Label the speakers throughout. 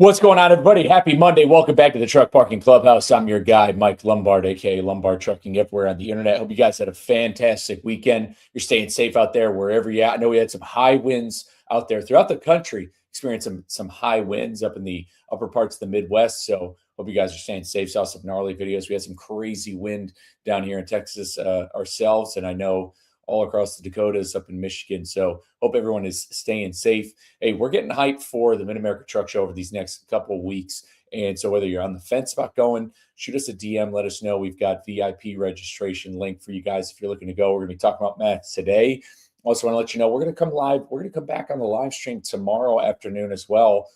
Speaker 1: What's going on, everybody? Happy Monday. Welcome back to the Truck Parking Clubhouse. I'm your guy, Mike Lombard, aka Lombard Trucking, everywhere on the internet. Hope you guys had a fantastic weekend. You're staying safe out there wherever you're at. I know we had some high winds out there throughout the country, experiencing some high winds up in the upper parts of the Midwest. So hope you guys are staying safe. Saw some gnarly videos. We had some crazy wind down here in Texas ourselves, and I know all across the Dakotas, up in Michigan. So hope everyone is staying safe. Hey, we're getting hyped for the Mid-America Truck Show over these next couple of weeks. And so whether you're on the fence about going, shoot us a DM, let us know. We've got VIP registration link for you guys if you're looking to go. We're going to be talking about Matt today. Also want to let you know we're going to come live. We're going to come back on the live stream tomorrow afternoon as well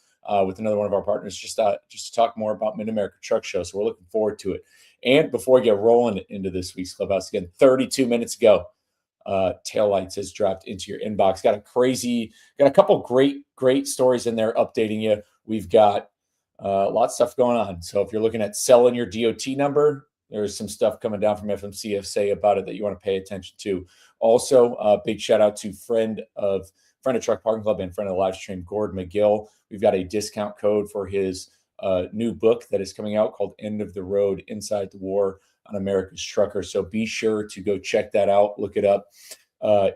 Speaker 1: with another one of our partners just to talk more about Mid-America Truck Show. So we're looking forward to it. And before we get rolling into this week's Clubhouse, again, 32 minutes ago, Taillights has dropped into your inbox. Got a couple great stories in there updating you. We've got lots of stuff going on. So if you're looking at selling your DOT number, there's some stuff coming down from FMCSA about it that you want to pay attention to. Also, big shout out to friend of Truck Parking Club and friend of the live stream, Gord McGill. We've got a discount code for his new book that is coming out called End of the Road, Inside the War on America's Trucker. So be sure to go check that out. Look it up.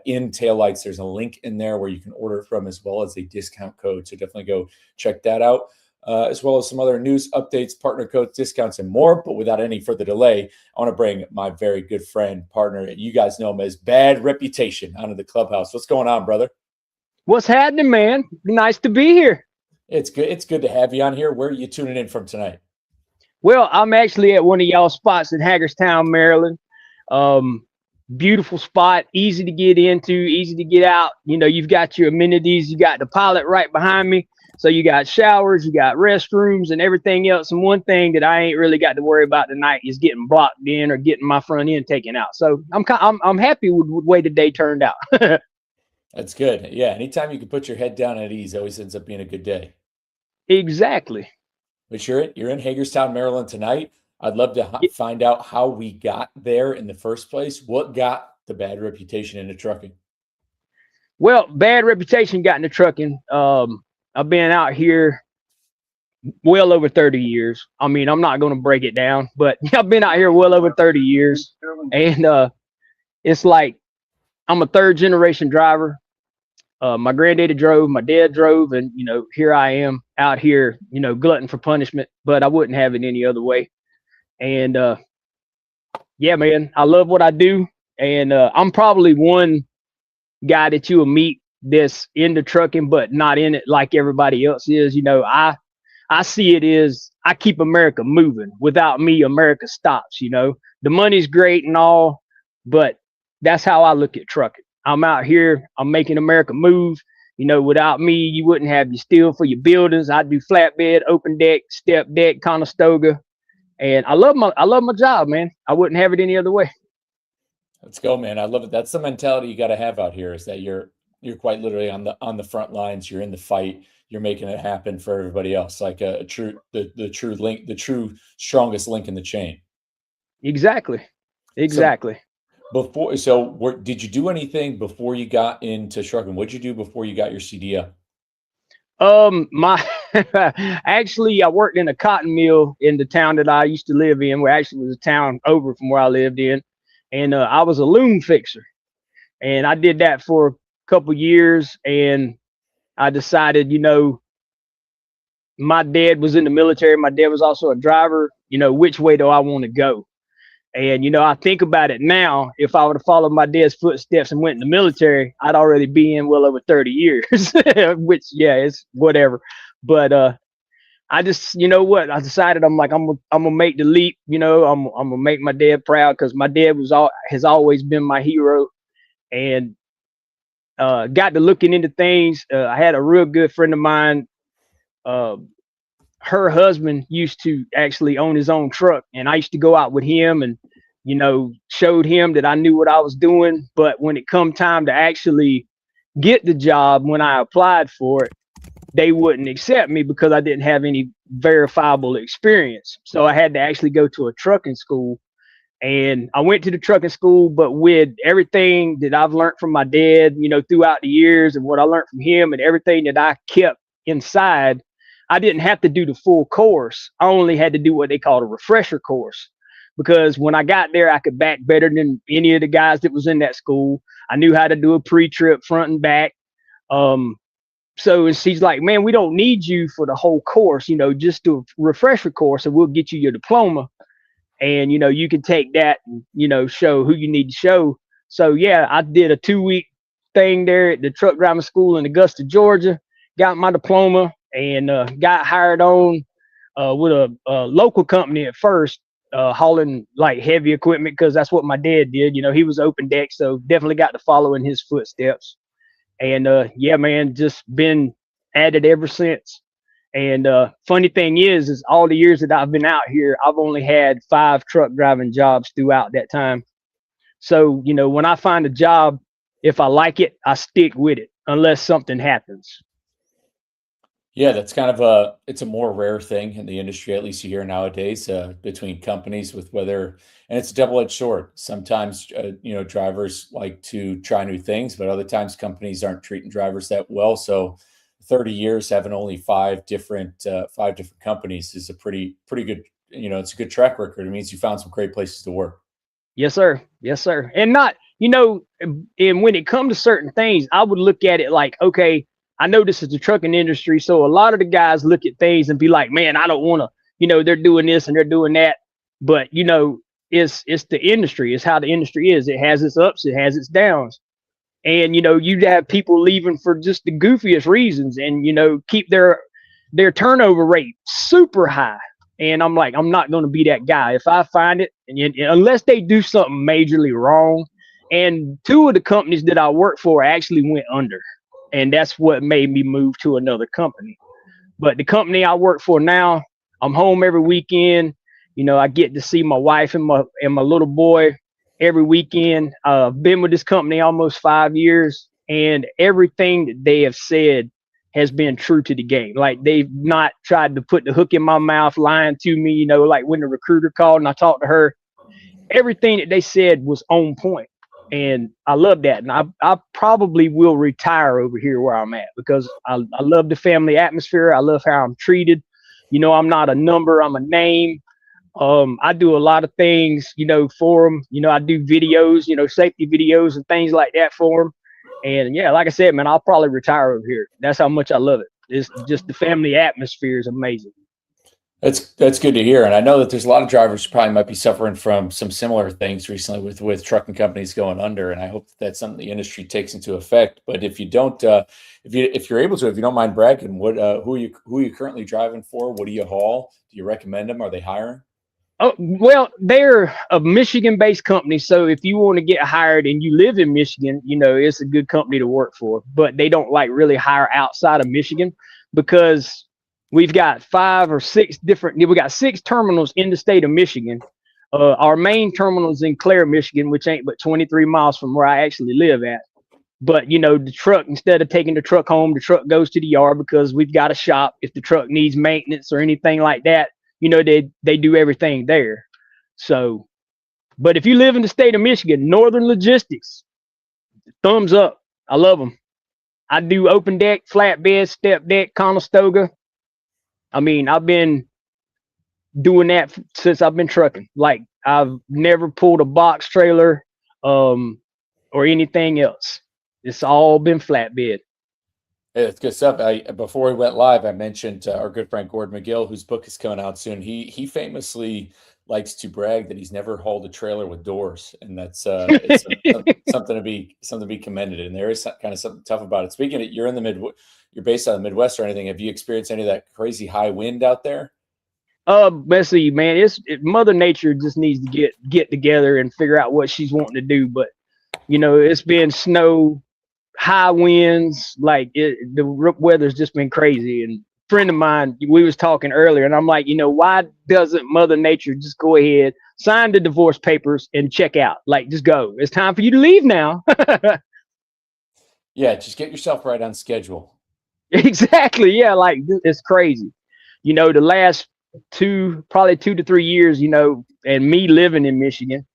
Speaker 1: In Taillights, there's a link in there where you can order it from, as well as a discount code. So definitely go check that out, as well as some other news, updates, partner codes, discounts, and more. But without any further delay, I want to bring my very good friend, partner, you guys know him as Bad Reputation, onto the Clubhouse. What's going on, brother?
Speaker 2: What's happening, man? Nice to be here.
Speaker 1: It's good. It's good to have you on here. Where are you tuning in from tonight?
Speaker 2: Well, I'm actually at one of y'all spots in Hagerstown, Maryland. Beautiful spot, easy to get into, easy to get out. You know, you've got your amenities. You got the pilot right behind me. So you got showers, you got restrooms and everything else. And one thing that I ain't really got to worry about tonight is getting blocked in or getting my front end taken out. So I'm happy with the way the day turned out.
Speaker 1: That's good. Yeah, anytime you can put your head down at ease, always ends up being a good day.
Speaker 2: Exactly.
Speaker 1: But you're in Hagerstown, Maryland tonight. I'd love to find out how we got there in the first place. What got the Bad Reputation into trucking?
Speaker 2: Well, Bad Reputation got into trucking. I've been out here well over 30 years. I mean, I'm not going to break it down, but I've been out here well over 30 years. And it's like I'm a third generation driver. My granddaddy drove, my dad drove, and, you know, here I am out here, you know, glutton for punishment, but I wouldn't have it any other way. And yeah, man, I love what I do. And I'm probably one guy that you will meet that's into trucking, but not in it like everybody else is. You know, I see it as I keep America moving. Without me, America stops. You know, the money's great and all, but that's how I look at trucking. I'm out here, I'm making America move. You know, without me, you wouldn't have your steel for your buildings. I do flatbed, open deck, step deck, Conestoga. And I love my job, man. I wouldn't have it any other way.
Speaker 1: Let's go, man. I love it. That's the mentality you got to have out here, is that you're quite literally on the front lines. You're in the fight. You're making it happen for everybody else. Like the true link, the true strongest link in the chain.
Speaker 2: Exactly.
Speaker 1: So did you do anything before you got into trucking? What'd you do before you got your CDL?
Speaker 2: Actually, I worked in a cotton mill in the town that I used to live in, where actually was a town over from where I lived in. And I was a loom fixer, and I did that for a couple years. And I decided, you know, my dad was in the military. My dad was also a driver. You know, which way do I want to go? And, you know, I think about it now, if I would have followed my dad's footsteps and went in the military, I'd already be in well over 30 years, which, yeah, it's whatever. But I just, you know what, I decided I'm going to make the leap. You know, I'm going to make my dad proud, because my dad has always been my hero. And got to looking into things. I had a real good friend of mine. Her husband used to actually own his own truck, and I used to go out with him and, you know, showed him that I knew what I was doing. But when it come time to actually get the job, when I applied for it, they wouldn't accept me because I didn't have any verifiable experience. So I had to actually go to a trucking school, and I went to the trucking school. But with everything that I've learned from my dad, you know, throughout the years, and what I learned from him and everything that I kept inside, I didn't have to do the full course. I only had to do what they call a refresher course, because when I got there, I could back better than any of the guys that was in that school. I knew how to do a pre-trip front and back. Um, so she's like, man, we don't need you for the whole course, just do a refresher course and we'll get you your diploma. And, you can take that and, show who you need to show. So, yeah, I did a 2-week thing there at the truck driving school in Augusta, Georgia, got my diploma, and got hired on with a local company at first, hauling like heavy equipment, because that's what my dad did. He was open deck, so definitely got to follow in his footsteps. And yeah, man, just been at it ever since. And funny thing is all the years that I've been out here, I've only had 5 truck driving jobs throughout that time. So, when I find a job, if I like it, I stick with it unless something happens.
Speaker 1: Yeah, that's it's a more rare thing in the industry, at least you hear nowadays, between companies with whether, and it's a double-edged sword. Sometimes, drivers like to try new things, but other times companies aren't treating drivers that well. So 30 years having only five different companies is a pretty good, it's a good track record. It means you found some great places to work.
Speaker 2: Yes, sir. Yes, sir. And not, and when it comes to certain things, I would look at it like, okay, I know this is the trucking industry. So a lot of the guys look at things and be like, man, I don't want to, they're doing this and they're doing that. But, it's the industry. It's how the industry is. It has its ups. It has its downs. And, you'd have people leaving for just the goofiest reasons and, keep their turnover rate super high. And I'm like, I'm not going to be that guy. If I find it, and unless they do something majorly wrong. And 2 of the companies that I work for actually went under. And that's what made me move to another company. But the company I work for now, I'm home every weekend. I get to see my wife and my little boy every weekend. I've been with this company almost 5 years, and everything that they have said has been true to the game. Like, they've not tried to put the hook in my mouth, lying to me, like when the recruiter called and I talked to her, everything that they said was on point. And I love that. And I probably will retire over here where I'm at, because I love the family atmosphere. I love how I'm treated. I'm not a number, I'm a name. I do a lot of things, for them. I do videos, safety videos and things like that for them. And yeah, like I said, man, I'll probably retire over here. That's how much I love it. It's just the family atmosphere is amazing.
Speaker 1: That's good to hear. And I know that there's a lot of drivers who probably might be suffering from some similar things recently with trucking companies going under. And I hope that that's something the industry takes into effect. But if you don't, if you're able to, if you don't mind bragging, who are you currently driving for? What do you haul? Do you recommend them? Are they hiring?
Speaker 2: Oh, well, they're a Michigan-based company. So if you want to get hired and you live in Michigan, it's a good company to work for. But they don't like really hire outside of Michigan, because we've got 5 or 6 we got 6 terminals in the state of Michigan. Our main terminal is in Clare, Michigan, which ain't but 23 miles from where I actually live at. But, the truck, instead of taking the truck home, the truck goes to the yard, because we've got a shop. If the truck needs maintenance or anything like that, they do everything there. So, but if you live in the state of Michigan, Northern Logistics, thumbs up. I love them. I do open deck, flatbed, step deck, Conestoga. I mean, I've been doing that since I've been trucking. Like, I've never pulled a box trailer or anything else. It's all been flatbed.
Speaker 1: Hey, that's good stuff. Before we went live, I mentioned our good friend Gordon McGill, whose book is coming out soon. He famously likes to brag that he's never hauled a trailer with doors, and that's it's something to be commended. And there is kind of something tough about it. Speaking of, you're based out of the Midwest or anything. Have you experienced any of that crazy high wind out there?
Speaker 2: Let's see, man. Mother Nature just needs to get together and figure out what she's wanting to do. But it's been snow, high winds, like the weather's just been crazy. And a friend of mine, we was talking earlier, and I'm like, why doesn't Mother Nature just go ahead, sign the divorce papers, and check out? Like, just go. It's time for you to leave now.
Speaker 1: Yeah, just get yourself right on schedule.
Speaker 2: Exactly. Yeah, like, it's crazy. The last probably 2 to 3 years, and me living in Michigan.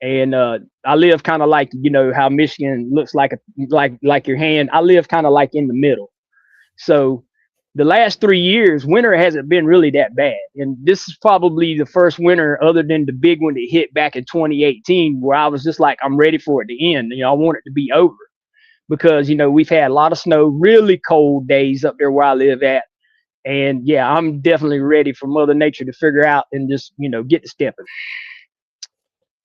Speaker 2: And I live kind of like, how Michigan looks like your hand. I live kind of like in the middle. So the last 3 years, winter hasn't been really that bad. And this is probably the first winter other than the big one that hit back in 2018, where I was just like, I'm ready for it to end. I want it to be over because, we've had a lot of snow, really cold days up there where I live at. And yeah, I'm definitely ready for Mother Nature to figure out and just, get to stepping.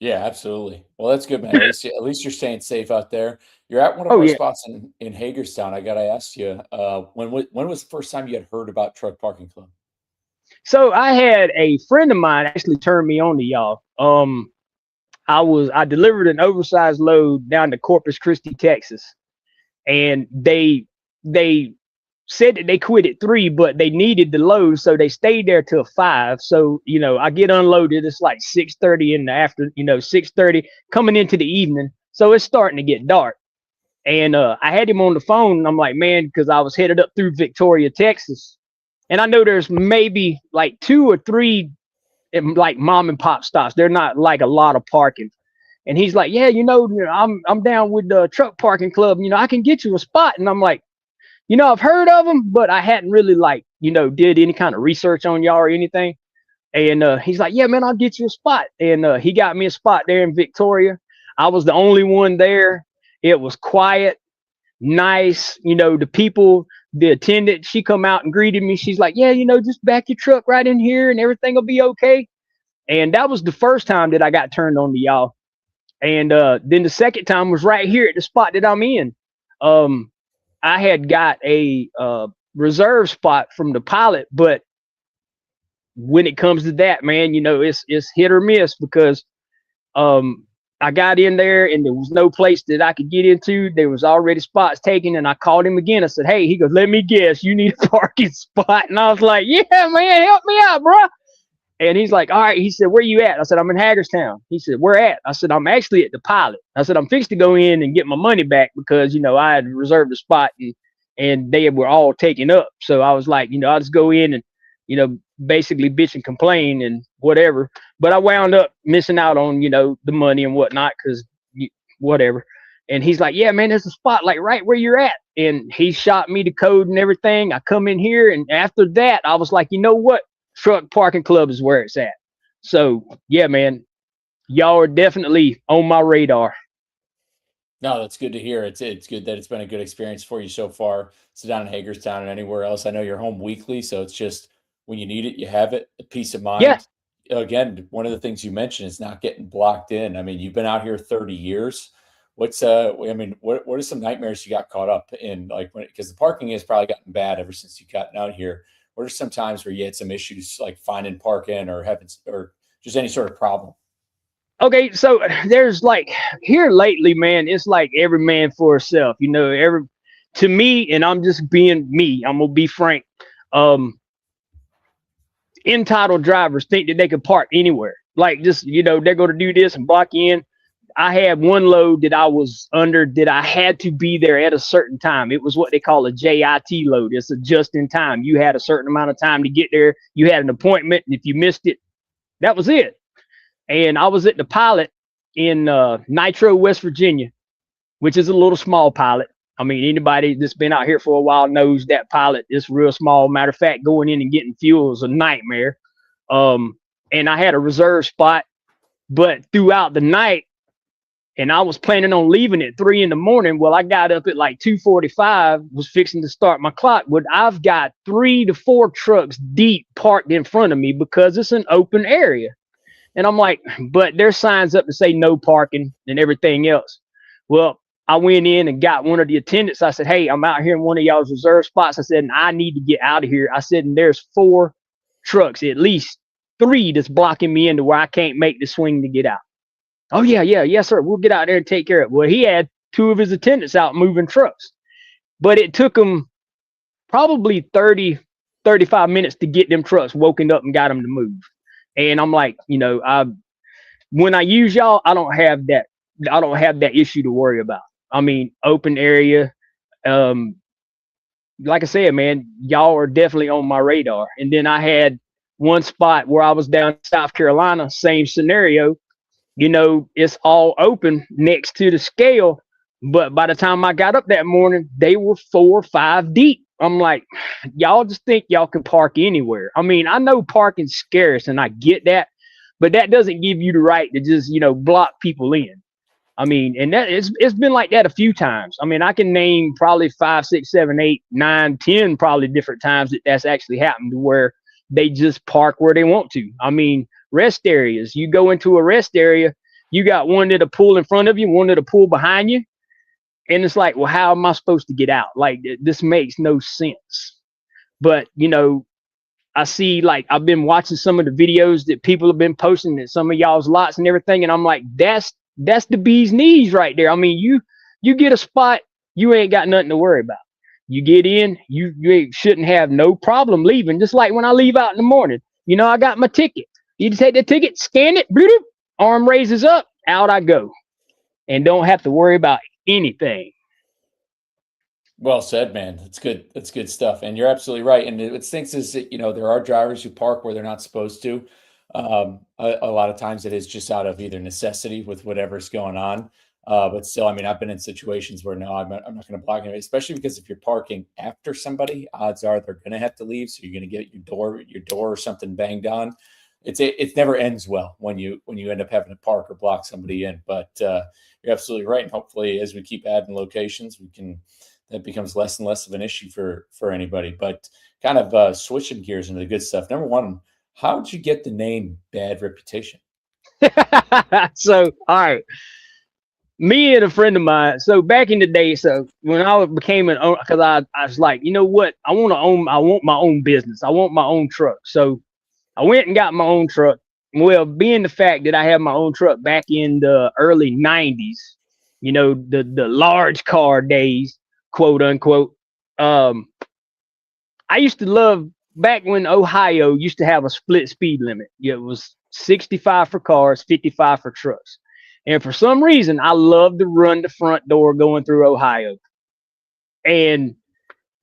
Speaker 1: Yeah, absolutely. Well, that's good, man. At least you're staying safe out there. You're at one of
Speaker 2: Oh,
Speaker 1: our
Speaker 2: yeah.
Speaker 1: spots in Hagerstown. I gotta ask you, when was the first time you had heard about Truck Parking Club?
Speaker 2: So I had a friend of mine actually turn me on to y'all. I delivered an oversized load down to Corpus Christi, Texas, and they said that they quit at 3, but they needed the load, so they stayed there till 5. So I get unloaded. It's like 6:30 in the after, 6:30 coming into the evening. So it's starting to get dark, and I had him on the phone. And I'm like, man, because I was headed up through Victoria, Texas, and I know there's maybe like 2 or 3 like mom and pop stops. They're not like a lot of parking. And he's like, yeah, I'm down with the truck parking club. I can get you a spot. And I'm like, I've heard of them, but I hadn't really like, did any kind of research on y'all or anything. And he's like, yeah, man, I'll get you a spot. And he got me a spot there in Victoria. I was the only one there. It was quiet, nice. The people, the attendant, she come out and greeted me. She's like, yeah, just back your truck right in here and everything will be okay. And that was the first time that I got turned on to y'all. And then the second time was right here at the spot that I'm in. I had got a reserve spot from the pilot, but when it comes to that, man, it's hit or miss because I got in there and there was no place that I could get into. There was already spots taken, and I called him again. I said, hey, he goes, let me guess, you need a parking spot. And I was like, yeah, man, help me out, bro. And he's like, all right. He said, where you at? I said, I'm in Hagerstown. He said, where at? I said, I'm actually at the pilot. I said, I'm fixed to go in and get my money back because, I had reserved a spot and they were all taken up. So I was like, I'll just go in and, basically bitch and complain and whatever. But I wound up missing out on, the money and whatnot because whatever. And he's like, yeah, man, there's a spot like right where you're at. And he shot me the code and everything. I come in here. And after that, I was like, you know what? Truck Parking Club is where it's at. So yeah, man, y'all are definitely on my radar.
Speaker 1: No, that's good to hear. It's good that it's been a good experience for you so far. So down in Hagerstown and anywhere else. I know you're home weekly, so it's just when you need it, you have it. A peace of
Speaker 2: Yeah.
Speaker 1: mind. Again, one of the things you mentioned is not getting blocked in. I mean, you've been out here 30 years. What are some nightmares you got caught up in? Like because the parking has probably gotten bad ever since you've gotten out here. What are some times where you had some issues like finding parking or having or just any sort of problem?
Speaker 2: Okay, so there's like here lately, man, it's like every man for himself, every to me, and I'm just being me, I'm gonna be frank. Entitled drivers think that they can park anywhere. Like just, they're gonna do this and block you in. I had one load that I was under that I had to be there at a certain time. It was what they call a JIT load. It's a just in time. You had a certain amount of time to get there. You had an appointment, and if you missed it, that was it. And I was at the pilot in Nitro, West Virginia, which is a little small pilot. I mean, anybody that's been out here for a while knows that pilot is real small. Matter of fact, going in and getting fuel is a nightmare. And I had a reserve spot, but throughout the night, and I was planning on leaving at 3 in the morning. Well, I got up at like 2:45, was fixing to start my clock. But I've got 3 to 4 trucks deep parked in front of me because it's an open area. And I'm like, but there's signs up to say no parking and everything else. Well, I went in and got one of the attendants. I said, hey, I'm out here in one of y'all's reserve spots. I said, and I need to get out of here. I said, and there's 4 trucks, at least 3 that's blocking me into where I can't make the swing to get out. Oh, yeah, yes, sir. We'll get out there and take care of it. Well, he had 2 of his attendants out moving trucks. But it took him probably 30, 35 minutes to get them trucks woken up and got them to move. And I'm like, when I use y'all, I don't have that issue to worry about. I mean, open area. Like I said, man, y'all are definitely on my radar. And then I had one spot where I was down in South Carolina, same scenario. It's all open next to the scale. But by the time I got up that morning, they were 4 or 5 deep. I'm like, y'all just think y'all can park anywhere. I mean, I know parking's scarce and I get that, but that doesn't give you the right to just, block people in. I mean, and that it's been like that a few times. I mean, I can name probably 5, 6, 7, 8, 9, 10 probably different times that's actually happened where they just park where they want to. I mean, rest areas. You go into a rest area, you got one at a pool in front of you, one at a pool behind you. And it's like, well, how am I supposed to get out? Like, this makes no sense. But, I see, like, I've been watching some of the videos that people have been posting at some of y'all's lots and everything. And I'm like, that's the bee's knees right there. I mean, you get a spot, you ain't got nothing to worry about. You get in, you shouldn't have no problem leaving. Just like when I leave out in the morning, I got my ticket. You take the ticket, scan it, bloop, arm raises up, out I go. And don't have to worry about anything.
Speaker 1: Well said, man. That's good. That's good stuff. And you're absolutely right. And what stinks is that, there are drivers who park where they're not supposed to. A lot of times it is just out of either necessity with whatever's going on. But still, I mean, I've been in situations where no, I'm not going to block anybody, especially because if you're parking after somebody, odds are they're going to have to leave. So you're going to get your door or something banged on. It never ends well when you end up having to park or block somebody in. But you're absolutely right. And hopefully, as we keep adding locations, that becomes less and less of an issue for anybody. But kind of switching gears into the good stuff. Number one, how did you get the name Bad Reputation?
Speaker 2: So, all right. Me and a friend of mine. So back in the day, so when I became an owner, because I was like, you know what? I want my own business. I want my own truck. So I went and got my own truck. Well, being the fact that I had my own truck back in the early 90s, the large car days, quote unquote. I used to love back when Ohio used to have a split speed limit. It was 65 for cars, 55 for trucks. And for some reason, I loved to run the front door going through Ohio. And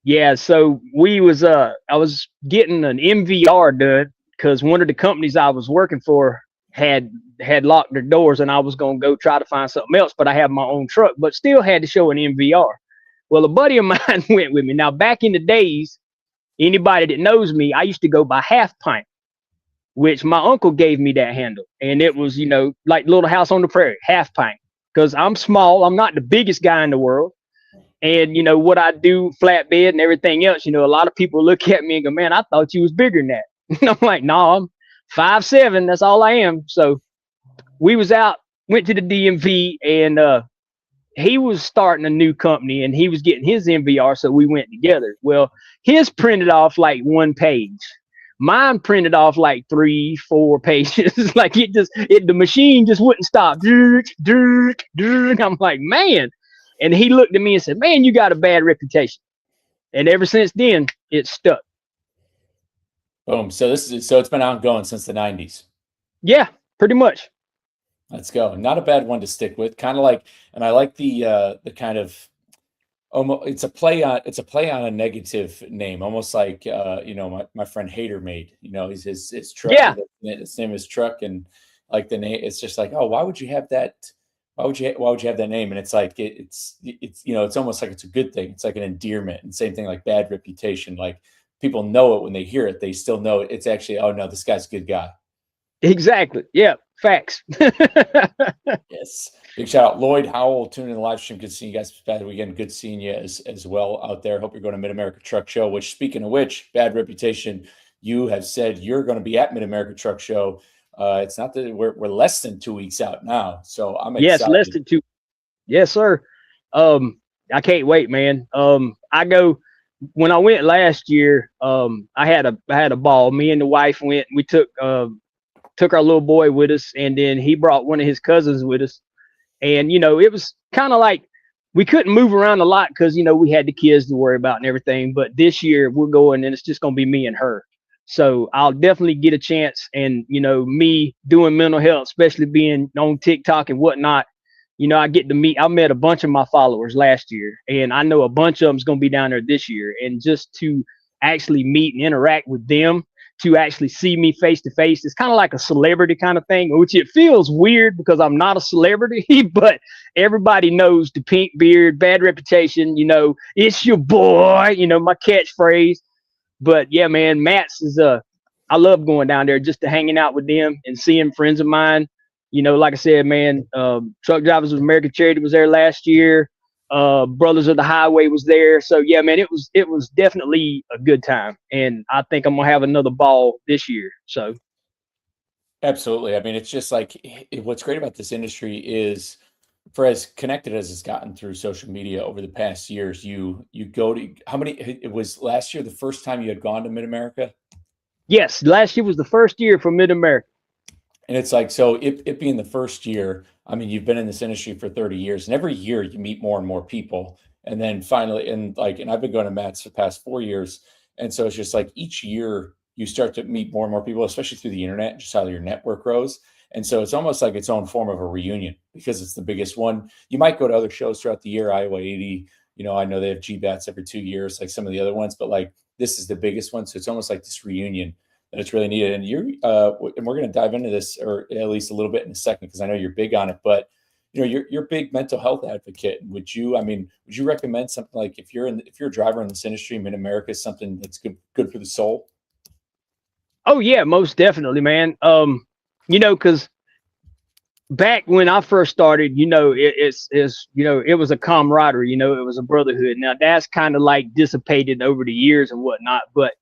Speaker 2: yeah, so I was getting an MVR done because one of the companies I was working for had locked their doors, and I was going to go try to find something else, but I had my own truck, but still had to show an MVR. Well, a buddy of mine went with me. Now, back in the days, anybody that knows me, I used to go by half pint, which my uncle gave me that handle. And it was, like Little House on the Prairie, half pint. Because I'm small. I'm not the biggest guy in the world. And, what I do, flatbed and everything else, a lot of people look at me and go, man, I thought you was bigger than that. And I'm like, no, I'm 5'7". That's all I am. So we was out, went to the DMV, and he was starting a new company and he was getting his MVR. So we went together. Well, his printed off like one page. Mine printed off like 3, 4 pages. Like the machine just wouldn't stop. I'm like, man. And he looked at me and said, man, you got a bad reputation. And ever since then, it's stuck.
Speaker 1: Boom. So it's been ongoing since the 90s.
Speaker 2: Yeah, pretty much.
Speaker 1: Let's go. Not a bad one to stick with. Kind of like, and I like the kind of almost it's a play on a negative name, almost like my friend Hater made. His truck.
Speaker 2: Yeah.
Speaker 1: His name is Truck, and like the name, it's just like, oh, why would you have that? Why would you have that name? And it's like it's almost like it's a good thing. It's like an endearment. And same thing like Bad Reputation. Like people know it when they hear it. They still know it. It's actually, oh no, this guy's a good guy.
Speaker 2: Exactly. Yeah. Facts.
Speaker 1: Yes. Big shout out Lloyd Howell tuning in the live stream. Good seeing you guys bad weekend. Good seeing you as well out there. Hope you're going to Mid-America Truck Show, which, speaking of which, Bad Reputation, you have said you're going to be at Mid-America Truck Show. It's not that we're less than 2 weeks out now. So I'm excited.
Speaker 2: Yes, less than 2. Yes, sir. I can't wait, man. When I went last year, I had a ball. Me and the wife went. We took our little boy with us, and then he brought one of his cousins with us. And it was kind of like we couldn't move around a lot because we had the kids to worry about and everything. But this year we're going, and it's just gonna be me and her. So I'll definitely get a chance. And me doing mental health, especially being on TikTok and whatnot, I get to meet. I met a bunch of my followers last year, and I know a bunch of them's gonna be down there this year. And just to actually meet and interact with them, to actually see me face to face. It's kind of like a celebrity kind of thing, which it feels weird because I'm not a celebrity, but everybody knows the pink beard, bad reputation, it's your boy, my catchphrase. But yeah, man, Matt's is I love going down there just to hanging out with them and seeing friends of mine. Like I said, man, Truck Drivers of American Charity was there last year. Brothers of the Highway was there. So yeah, man, it was definitely a good time, and I think I'm gonna have another ball this year. So
Speaker 1: Absolutely. I mean, it's just like what's great about this industry is for as connected as it's gotten through social media over the past years, you go to how many it was last year the first time you had gone to Mid America?
Speaker 2: yes, last year was the first year for Mid America.
Speaker 1: And it's like, so it being the first year, I mean, you've been in this industry for 30 years, and every year you meet more and more people. And then finally, and I've been going to Matt's for the past 4 years. And so it's just like each year you start to meet more and more people, especially through the internet, just how your network grows. And so it's almost like its own form of a reunion because it's the biggest one. You might go to other shows throughout the year, Iowa 80, I know they have GBATs every 2 years, like some of the other ones, but like this is the biggest one. So it's almost like this reunion that it's really needed. And and we're going to dive into this, or at least a little bit in a second, because I know you're big on it. But you're a big mental health advocate. Would you recommend something like if you're a driver in this industry, Mid America is something that's good for the soul?
Speaker 2: Oh yeah, most definitely, man. Because back when I first started, it was a camaraderie, it was a brotherhood. Now that's kind of like dissipated over the years and whatnot. But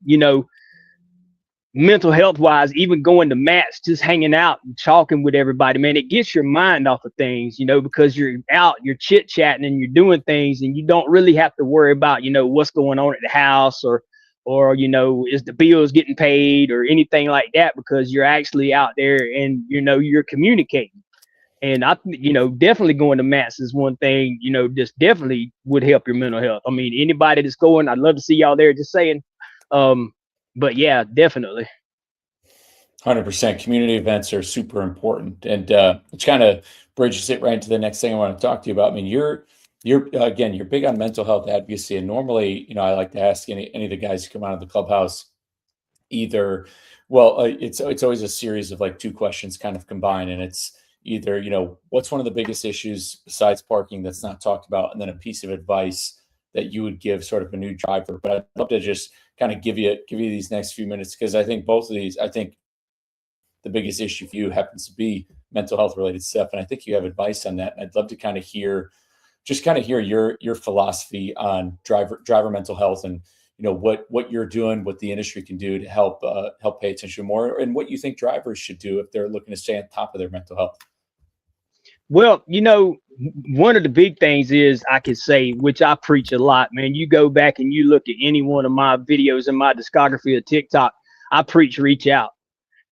Speaker 2: mental health wise, even going to Matt's, just hanging out and talking with everybody, man, it gets your mind off of things, because you're out, you're chit chatting and you're doing things, and you don't really have to worry about, what's going on at the house or is the bills getting paid or anything like that, because you're actually out there and you're communicating. And I, definitely going to Matt's is one thing, just definitely would help your mental health. I mean, anybody that's going, I'd love to see y'all there, just saying. But yeah, definitely.
Speaker 1: 100%. Community events are super important, and which kind of bridges it right into the next thing I want to talk to you about. I mean, you're again, you're big on mental health advocacy, and normally, I like to ask any of the guys who come out of the clubhouse either. Well, it's always a series of like two questions kind of combined, and it's either what's one of the biggest issues besides parking that's not talked about, and then a piece of advice that you would give sort of a new driver. But I'd love to just kind of give you these next few minutes, because I think both of these, I think the biggest issue for you happens to be mental health related stuff, and I think you have advice on that. And I'd love to kind of hear your philosophy on driver mental health, and what you're doing, what the industry can do to help pay attention more, and what you think drivers should do if they're looking to stay on top of their mental health.
Speaker 2: Well, one of the big things is, I could say, which I preach a lot, man. You go back and you look at any one of my videos in my discography of TikTok, I preach reach out,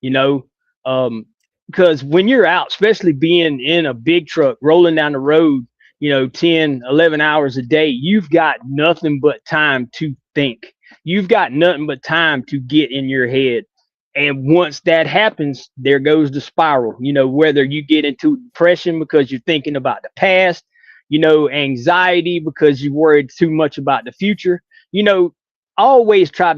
Speaker 2: because when you're out, especially being in a big truck rolling down the road, 10, 11 hours a day, you've got nothing but time to think. You've got nothing but time to get in your head. And once that happens, there goes the spiral, whether you get into depression because you're thinking about the past, anxiety because you worried too much about the future. I always try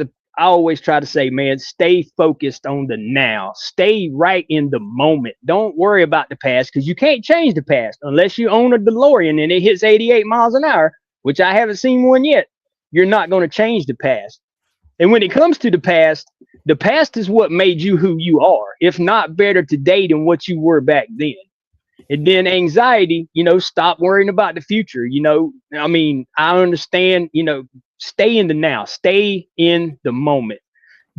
Speaker 2: to say, man, stay focused on the now. Stay right in the moment. Don't worry about the past, because you can't change the past unless you own a DeLorean and it hits 88 miles an hour, which I haven't seen one yet. You're not going to change the past. And when it comes to the past is what made you who you are, if not better today than what you were back then. And then anxiety, stop worrying about the future. I understand, stay in the now, stay in the moment.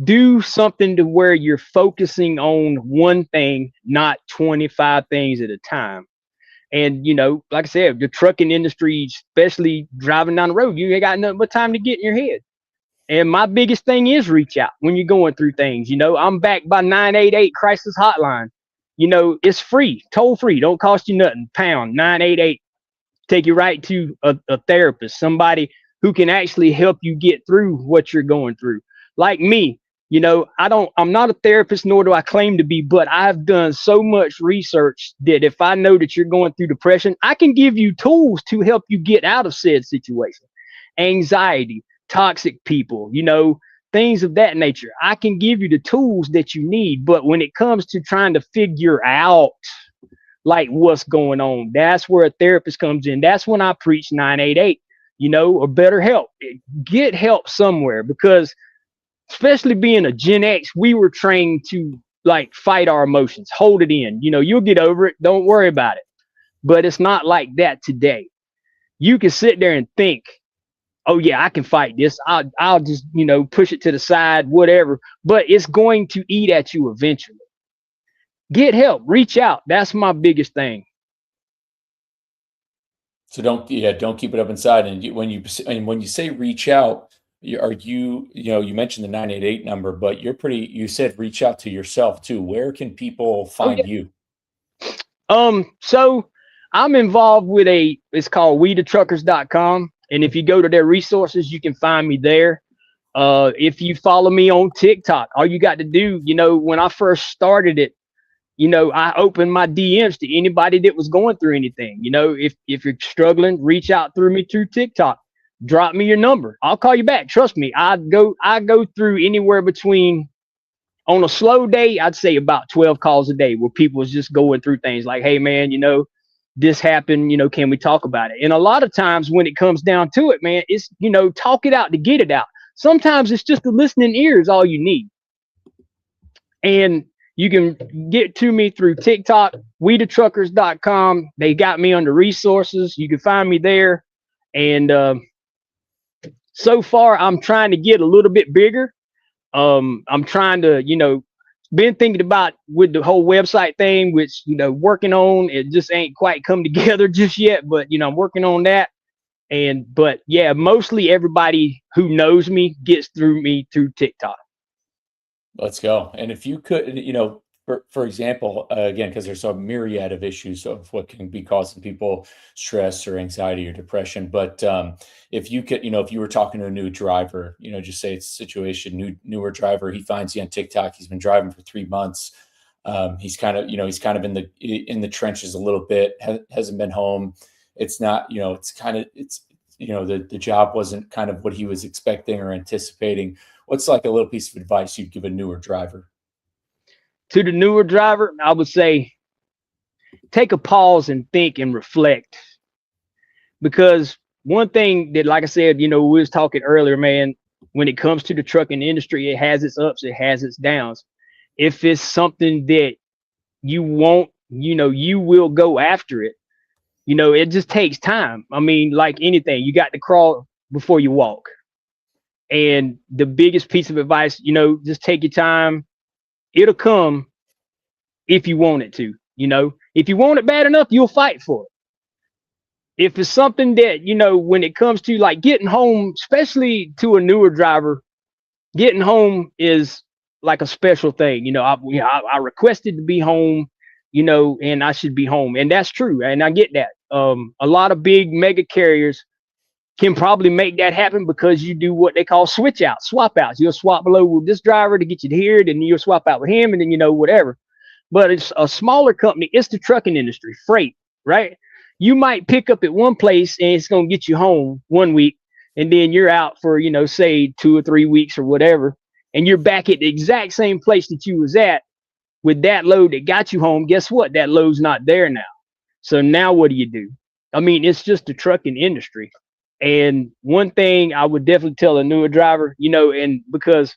Speaker 2: Do something to where you're focusing on one thing, not 25 things at a time. And, like I said, the trucking industry, especially driving down the road, you ain't got nothing but time to get in your head. And my biggest thing is reach out when you're going through things. I'm backed by 988 Crisis Hotline. It's free, toll free, don't cost you nothing. Pound 988, take you right to a therapist, somebody who can actually help you get through what you're going through. Like me, I'm not a therapist, nor do I claim to be, but I've done so much research that if I know that you're going through depression, I can give you tools to help you get out of said situation. Anxiety, toxic people, things of that nature. I can give you the tools that you need, but when it comes to trying to figure out like what's going on, that's where a therapist comes in. That's when I preach 988, or better help. Get help somewhere, because especially being a Gen X, we were trained to like fight our emotions, hold it in. You'll get over it. Don't worry about it. But it's not like that today. You can sit there and think, oh yeah, I can fight this. I'll just, push it to the side, whatever. But it's going to eat at you eventually. Get help, reach out. That's my biggest thing.
Speaker 1: So don't keep it up inside. And when you say reach out, you mentioned the 988 number, but you said reach out to yourself too. Where can people find you?
Speaker 2: So I'm involved with it's called WeTheTruckers.com. And if you go to their resources, you can find me there. If you follow me on TikTok, all you got to do, when I first started it, I opened my DMs to anybody that was going through anything. If you're struggling, reach out through me through TikTok. Drop me your number. I'll call you back. Trust me. I go through anywhere between, on a slow day, I'd say about 12 calls a day where people is just going through things like, hey man, this happened, can we talk about it? And a lot of times when it comes down to it, man, it's, talk it out to get it out. Sometimes it's just a listening ear is all you need. And you can get to me through TikTok, WeTheTruckers.com. They got me under resources. You can find me there. And so far, I'm trying to get a little bit bigger. I'm trying to, been thinking about with the whole website thing, which, working on. It just ain't quite come together just yet, but, I'm working on that. But yeah, mostly everybody who knows me gets through me through TikTok.
Speaker 1: Let's go. And if you could, for example, again, because there's a myriad of issues of what can be causing people stress or anxiety or depression. But if you could, if you were talking to a new driver, just say it's a situation, newer driver, he finds you on TikTok, he's been driving for 3 months. He's kind of in the trenches a little bit, hasn't been home. It's not, the job wasn't kind of what he was expecting or anticipating. What's like a little piece of advice you'd give a newer driver?
Speaker 2: To the newer driver, I would say take a pause and think and reflect. Because one thing that, like I said, we was talking earlier, man, when it comes to the trucking industry, it has its ups, it has its downs. If it's something that you want, you will go after it. It just takes time. I mean, like anything, you got to crawl before you walk. And the biggest piece of advice, just take your time. It'll come if you want it to. If you want it bad enough, you'll fight for it. If it's something that, when it comes to like getting home, especially to a newer driver, getting home is like a special thing. I requested to be home, and I should be home. And that's true. And I get that. A lot of big mega carriers can probably make that happen because you do what they call switch outs, swap outs. You'll swap below with this driver to get you to here, then you'll swap out with him, and then whatever. But it's a smaller company. It's the trucking industry, freight, right? You might pick up at one place and it's going to get you home 1 week, and then you're out for say 2 or 3 weeks or whatever, and you're back at the exact same place that you was at with that load that got you home. Guess what? That load's not there now. So now what do? I mean, it's just the trucking industry. And one thing I would definitely tell a newer driver, and because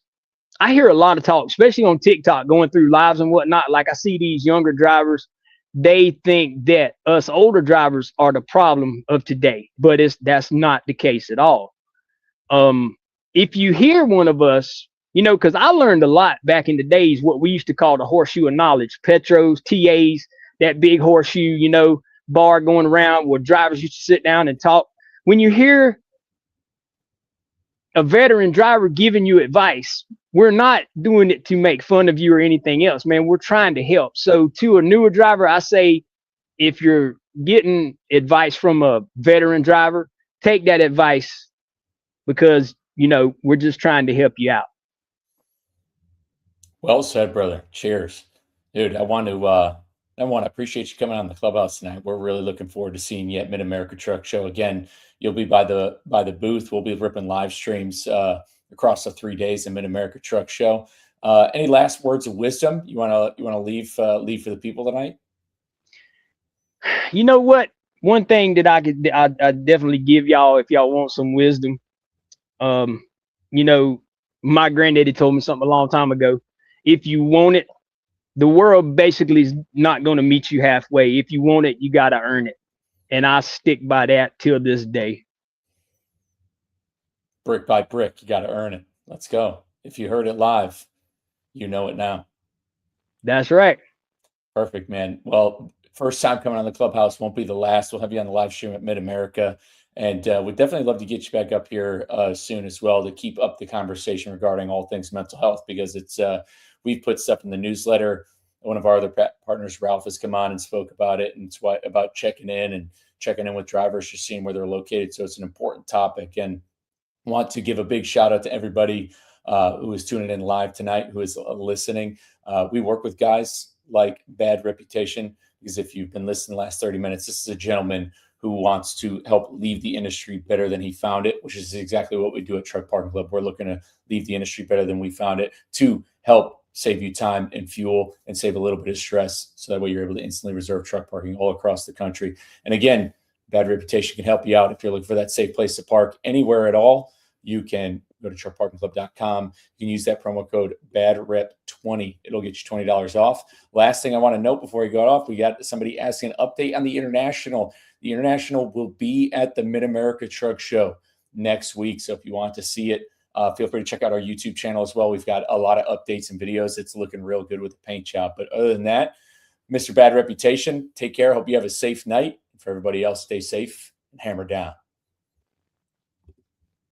Speaker 2: I hear a lot of talk, especially on TikTok, going through lives and whatnot. Like I see these younger drivers, they think that us older drivers are the problem of today, but that's not the case at all. If you hear one of us, because I learned a lot back in the days, what we used to call the horseshoe of knowledge, Petros, TAs, that big horseshoe, bar going around where drivers used to sit down and talk. When you hear a veteran driver giving you advice, we're not doing it to make fun of you or anything else, man. We're trying to help. So to a newer driver, I say, if you're getting advice from a veteran driver, take that advice, because, we're just trying to help you out.
Speaker 1: Well said, brother. Cheers. Dude, I want to appreciate you coming on the Clubhouse tonight. We're really looking forward to seeing you at Mid-America Truck Show. Again, you'll be by the booth. We'll be ripping live streams across the 3 days of Mid-America Truck Show. Any last words of wisdom you want to leave for the people tonight?
Speaker 2: You know what? One thing that I definitely give y'all, if y'all want some wisdom, you know, my granddaddy told me something a long time ago. If you want it, the world basically is not going to meet you halfway. If you want it, you got to earn it. And I stick by that till this day.
Speaker 1: Brick by brick, you got to earn it. Let's go. If you heard it live, you know it now.
Speaker 2: That's right.
Speaker 1: Perfect, man. Well, first time coming on the Clubhouse, won't be the last. We'll have you on the live stream at Mid-America. And we'd definitely love to get you back up here soon as well to keep up the conversation regarding all things mental health, because it's we've put stuff in the newsletter. One of our other partners, Ralph, has come on and spoke about it, and it's about checking in with drivers, just seeing where they're located. So it's an important topic, and want to give a big shout out to everybody who is tuning in live tonight, who is listening. We work with guys like Bad Reputation, because if you've been listening the last 30 minutes, this is a gentleman who wants to help leave the industry better than he found it, which is exactly what we do at Truck Parking Club. We're looking to leave the industry better than we found it, to help save you time and fuel and save a little bit of stress, so that way you're able to instantly reserve truck parking all across the country. And again, Bad Reputation can help you out if you're looking for that safe place to park anywhere at all. You can go to truckparkingclub.com. You can use that promo code BADREP20. It'll get you $20 off. Last thing I want to note before we go off, we got somebody asking an update on the International. The International will be at the Mid-America Truck Show next week. So if you want to see it, feel free to check out our YouTube channel as well. We've got a lot of updates and videos. It's looking real good with the paint job. But other than that, Mr. Bad Reputation, take care. Hope you have a safe night. For everybody else, stay safe and hammer down.